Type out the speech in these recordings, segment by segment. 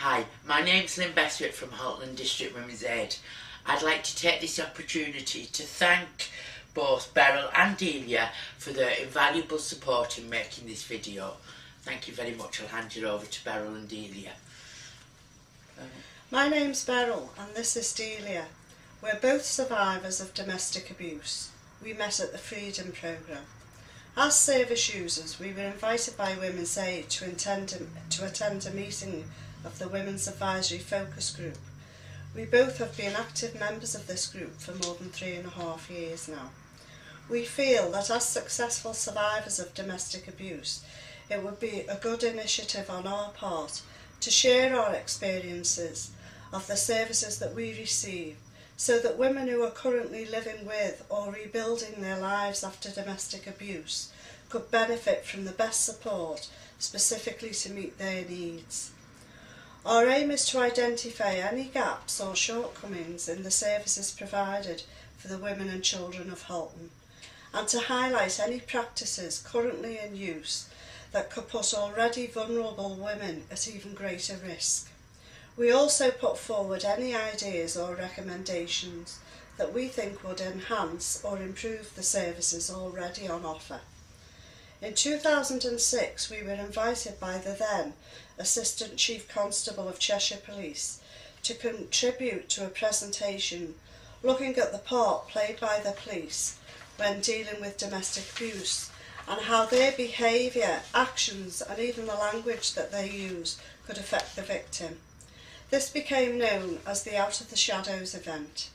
Hi, my name's Lynne from Halton District Women's Aid. I'd like to take this opportunity to thank both Beryl and Delia for their invaluable support in making this video. Thank you very much. I'll hand you over to Beryl and Delia. My name's Beryl and this is Delia. We're both survivors of domestic abuse. We met at the Freedom Programme. As service users, we were invited by Women's Aid to attend a meeting of the Women's Advisory Focus Group. We both have been active members of this group for more than 3.5 years now. We feel that as successful survivors of domestic abuse, it would be a good initiative on our part to share our experiences of the services that we receive, so that women who are currently living with or rebuilding their lives after domestic abuse could benefit from the best support specifically to meet their needs. Our aim is to identify any gaps or shortcomings in the services provided for the women and children of Halton, and to highlight any practices currently in use that could put already vulnerable women at even greater risk. We also put forward any ideas or recommendations that we think would enhance or improve the services already on offer. In 2006, we were invited by the then Assistant Chief Constable of Cheshire Police to contribute to a presentation looking at the part played by the police when dealing with domestic abuse and how their behaviour, actions and even the language that they use could affect the victim. This became known as the Out of the Shadows event.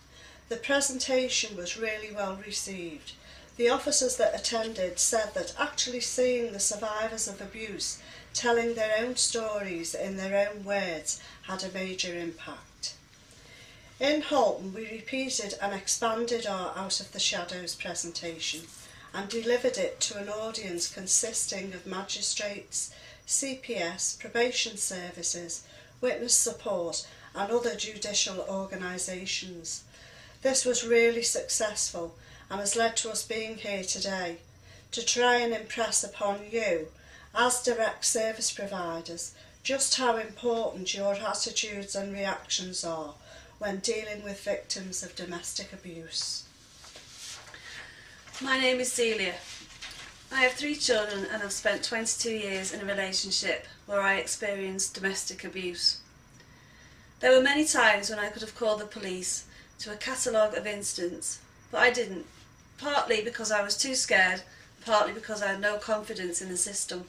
The presentation was really well received. The officers that attended said that actually seeing the survivors of abuse telling their own stories in their own words had a major impact. In Halton, we repeated and expanded our Out of the Shadows presentation and delivered it to an audience consisting of magistrates, CPS, probation services, witness support and other judicial organisations. This was really successful and has led to us being here today to try and impress upon you, as direct service providers, just how important your attitudes and reactions are when dealing with victims of domestic abuse. My name is Delia. I have 3 children and have spent 22 years in a relationship where I experienced domestic abuse. There were many times when I could have called the police to a catalogue of incidents, but I didn't, partly because I was too scared, partly because I had no confidence in the system.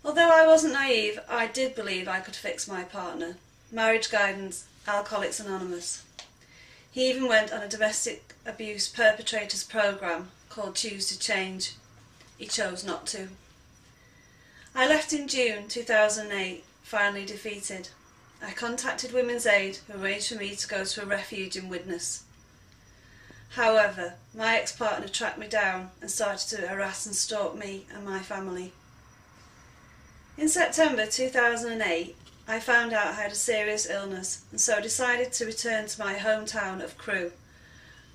Although I wasn't naive, I did believe I could fix my partner. Marriage Guidance, Alcoholics Anonymous. He even went on a domestic abuse perpetrators programme called Choose to Change. He chose not to. I left in June 2008, finally defeated. I contacted Women's Aid, who arranged for me to go to a refuge in Widnes. However, my ex-partner tracked me down and started to harass and stalk me and my family. In September 2008, I found out I had a serious illness and so decided to return to my hometown of Crewe,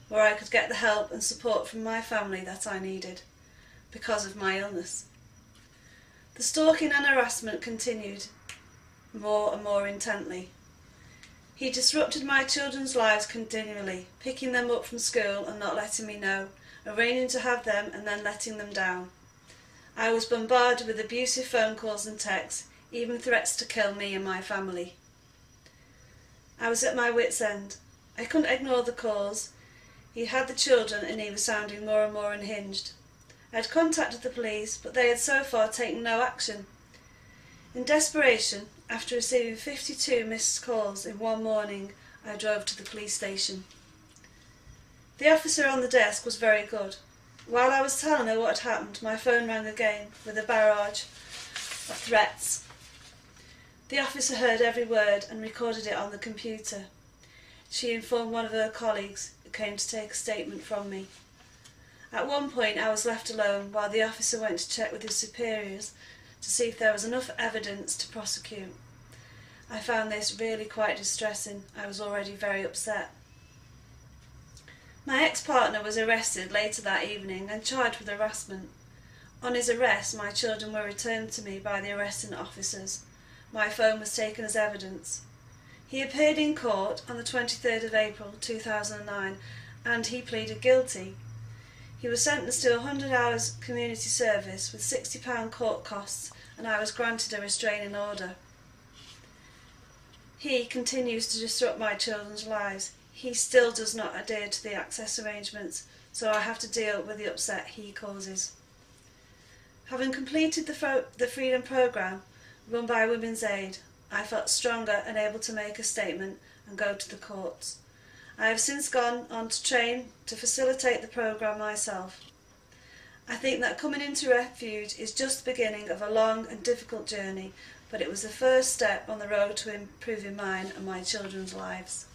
where I could get the help and support from my family that I needed because of my illness. The stalking and harassment continued more and more intently. He disrupted my children's lives continually, picking them up from school and not letting me know, arranging to have them and then letting them down. I was bombarded with abusive phone calls and texts, even threats to kill me and my family. I was at my wit's end. I couldn't ignore the calls. He had the children and he was sounding more and more unhinged. I had contacted the police, but they had so far taken no action. In desperation, after receiving 52 missed calls in one morning, I drove to the police station. The officer on the desk was very good. While I was telling her what had happened, my phone rang again with a barrage of threats. The officer heard every word and recorded it on the computer. She informed one of her colleagues who came to take a statement from me. At one point I was left alone while the officer went to check with his superiors to see if there was enough evidence to prosecute. I found this really quite distressing. I was already very upset. My ex-partner was arrested later that evening and charged with harassment. On his arrest, my children were returned to me by the arresting officers, My phone was taken as evidence. He appeared in court on the 23rd of April 2009 and he pleaded guilty. He was sentenced to 100 hours community service with £60 court costs and I was granted a restraining order. He continues to disrupt my children's lives. He still does not adhere to the access arrangements, so I have to deal with the upset he causes. Having completed the Freedom Programme run by Women's Aid, I felt stronger and able to make a statement and go to the courts. I have since gone on to train to facilitate the programme myself. I think that coming into refuge is just the beginning of a long and difficult journey, but it was the first step on the road to improving mine and my children's lives.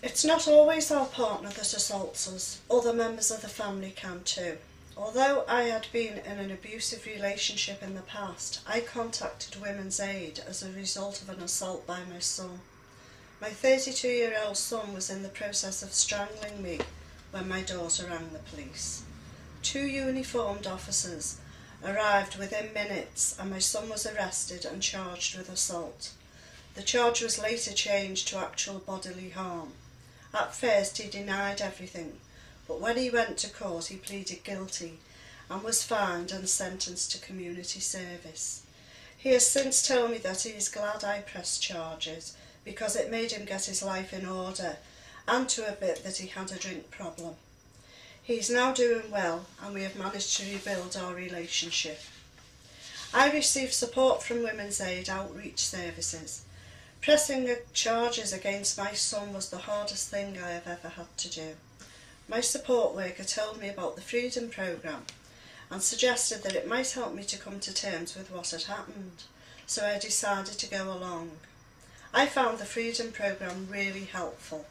It's not always our partner that assaults us. Other members of the family can too. Although I had been in an abusive relationship in the past, I contacted Women's Aid as a result of an assault by my son. My 32-year-old son was in the process of strangling me when my daughter rang the police. 2 uniformed officers arrived within minutes and my son was arrested and charged with assault. The charge was later changed to actual bodily harm. At first he denied everything, but when he went to court he pleaded guilty and was fined and sentenced to community service. He has since told me that he is glad I pressed charges because it made him get his life in order and to admit that he had a drink problem. He is now doing well and we have managed to rebuild our relationship. I received support from Women's Aid outreach services. Pressing charges against my son was the hardest thing I have ever had to do. My support worker told me about the Freedom Programme and suggested that it might help me to come to terms with what had happened, so I decided to go along. I found the Freedom Programme really helpful.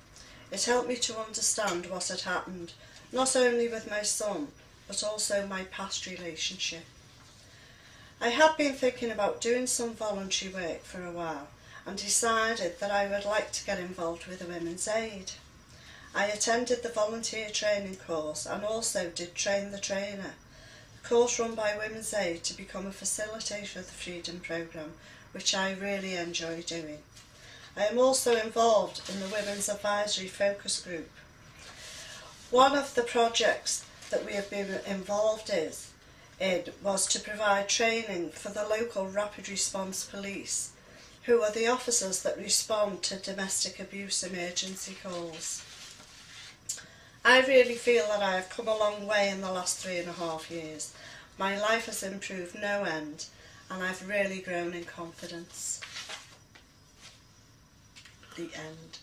It helped me to understand what had happened, not only with my son, but also my past relationship. I had been thinking about doing some voluntary work for a while and decided that I would like to get involved with the Women's Aid. I attended the volunteer training course and also did train the trainer, the course run by Women's Aid to become a facilitator of the Freedom Programme, which I really enjoy doing. I am also involved in the Women's Advisory Focus Group. One of the projects that we have been involved in was to provide training for the local rapid response police, who are the officers that respond to domestic abuse emergency calls. I really feel that I have come a long way in the last 3.5 years. My life has improved no end and I've really grown in confidence. The end.